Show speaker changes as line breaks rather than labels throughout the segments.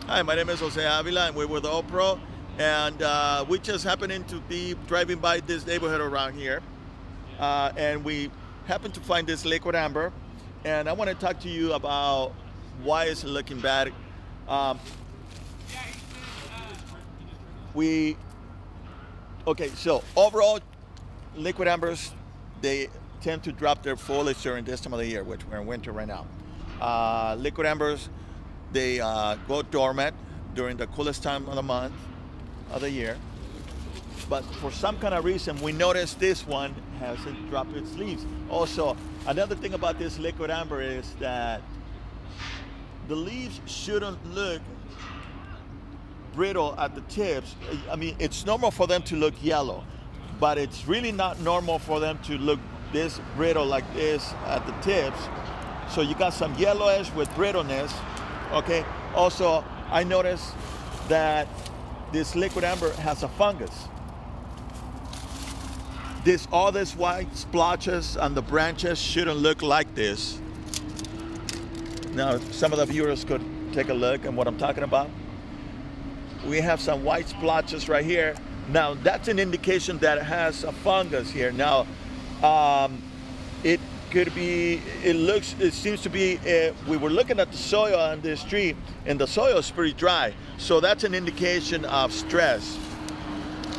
Hi, my name is Jose Avila, and we're with Pro, and we just happened to be driving by this neighborhood around here, and we happened to find this liquid amber, and I want to talk to you about why it's looking bad. Um, we okay, so overall, liquid ambers, they tend to drop their foliage during this time of the year, which we're in winter right now. Liquid ambers, they go dormant during the coolest time of the month of the year. But for some kind of reason, we noticed this one hasn't dropped its leaves. Also, another thing about this liquid amber is that the leaves shouldn't look brittle at the tips. I mean, it's normal for them to look yellow, but it's really not normal for them to look this brittle like this at the tips. So you got some yellowish with brittleness. Okay. Also, I noticed that this liquid amber has a fungus. All these white splotches on the branches shouldn't look like this. Now, some of the viewers could take a look at what I'm talking about. We have some white splotches right here. Now, that's an indication that it has a fungus here. Now, it could be, it seems to be, we were looking at the soil on this tree, and the soil is pretty dry. So that's an indication of stress.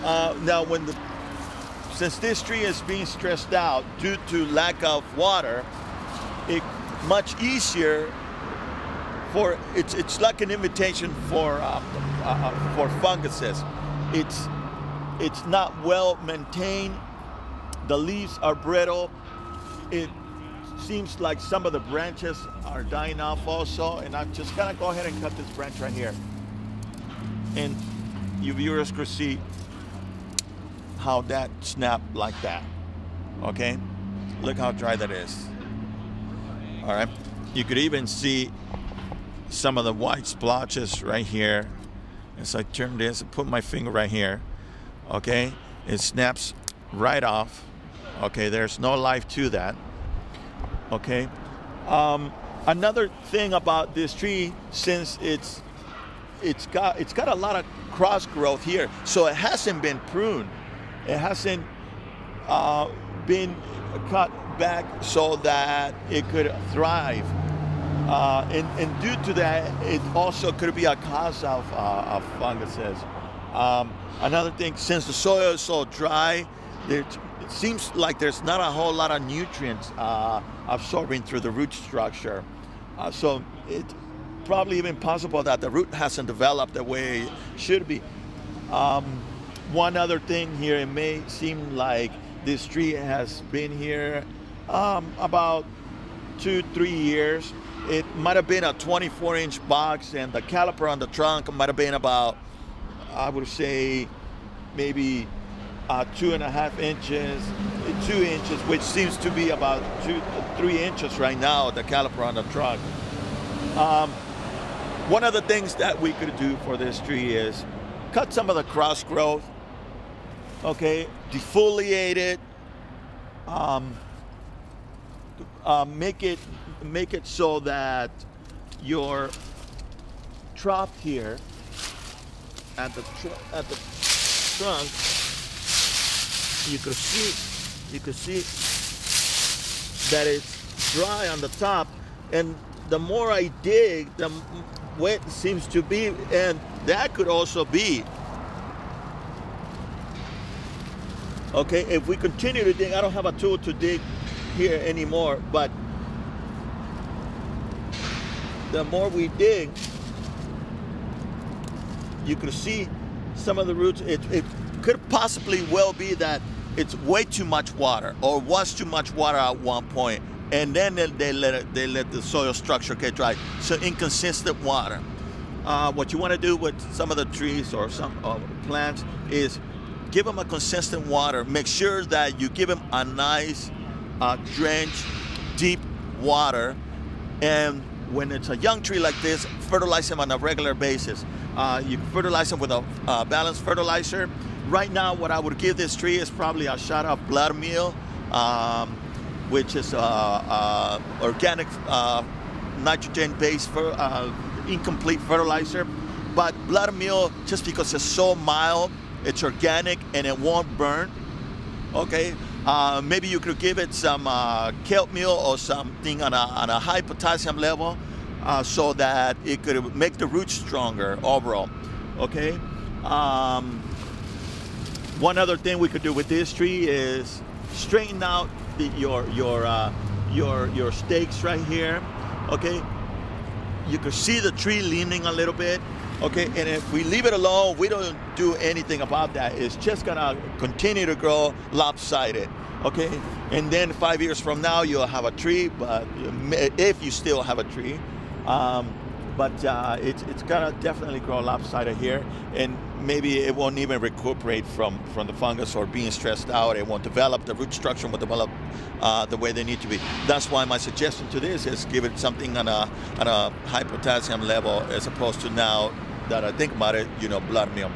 Now, since this tree is being stressed out due to lack of water, it's much easier for, it's like an invitation for funguses. It's not well maintained. The leaves are brittle. It seems like some of the branches are dying off also, and I'm just gonna go ahead and cut this branch right here. And you viewers could see how that snapped like that, okay? Look how dry that is. All right, you could even see some of the white splotches right here. As I turn this and put my finger right here, okay? It snaps right off. Okay, there's no life to that. Okay. Another thing about this tree, since it's got a lot of cross growth here, so it hasn't been pruned. It hasn't been cut back so that it could thrive. And due to that, it also could be a cause of funguses. Another thing, since the soil is so dry, it seems like there's not a whole lot of nutrients absorbing through the root structure. So it's probably even possible that the root hasn't developed the way it should be. One other thing here, it may seem like this tree has been here about 2-3 years. It might have been a 24-inch box, and the caliper on the trunk might have been about, I would say, maybe 2.5 inches, 2 inches, which seems to be about 2-3 inches right now, the caliper on the trunk. One of the things that we could do for this tree is cut some of the cross growth, okay, defoliate it, make it so that your trough here at the trunk, you could see that it's dry on the top, and the more I dig, the wet it seems to be, and that could also be. Okay, if we continue to dig, I don't have a tool to dig here anymore, but the more we dig, you can see some of the roots. It could possibly well be that it's way too much water, or was too much water at one point, and then they let the soil structure get dry. So inconsistent water. What you want to do with some of the trees or some plants is give them a consistent water. Make sure that you give them a nice drench, deep water, and when it's a young tree like this, fertilize them on a regular basis. You can fertilize them with a balanced fertilizer. Right now, what I would give this tree is probably a shot of blood meal, which is organic nitrogen-based incomplete fertilizer. But buttermilk, just because it's so mild, it's organic and it won't burn. Okay, maybe you could give it some kelp meal or something on a high potassium level, so that it could make the roots stronger overall. Okay. One other thing we could do with this tree is straighten out your stakes right here. Okay, you could see the tree leaning a little bit. Okay, and if we leave it alone, we don't do anything about that. It's just gonna continue to grow lopsided. Okay, and then 5 years from now, you'll have a tree, but if you still have a tree, it's gonna definitely grow lopsided here, and maybe it won't even recuperate from the fungus or being stressed out. It won't develop, the root structure won't develop the way they need to be. That's why my suggestion to this is give it something on a high potassium level, as opposed to, now that I think about it, blood meal,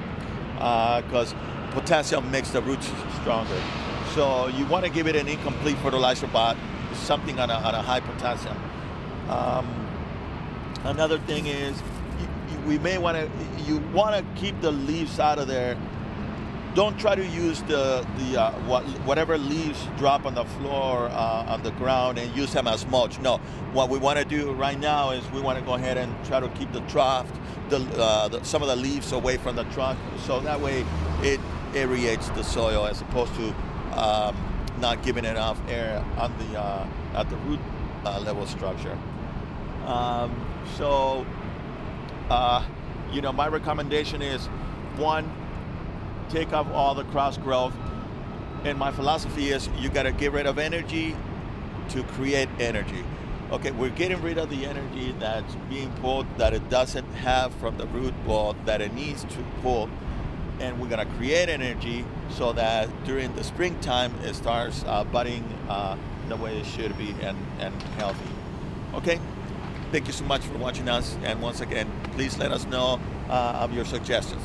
because potassium makes the roots stronger. So you want to give it an incomplete fertilizer, but something on a high potassium. Another thing is, you want to keep the leaves out of there. Don't try to use whatever leaves drop on the floor, on the ground, and use them as mulch. No, what we want to do right now is we want to go ahead and try to keep the trough, some of the leaves away from the trunk, so that way it aerates the soil, as opposed to not giving enough air on at the root level structure. My recommendation is, one, take off all the cross growth. And my philosophy is, you got to get rid of energy to create energy. Okay, we're getting rid of the energy that's being pulled, that it doesn't have from the root ball, that it needs to pull. And we're going to create energy so that during the springtime, it starts budding the way it should be, and healthy. Okay? Thank you so much for watching us, and once again, please let us know of your suggestions.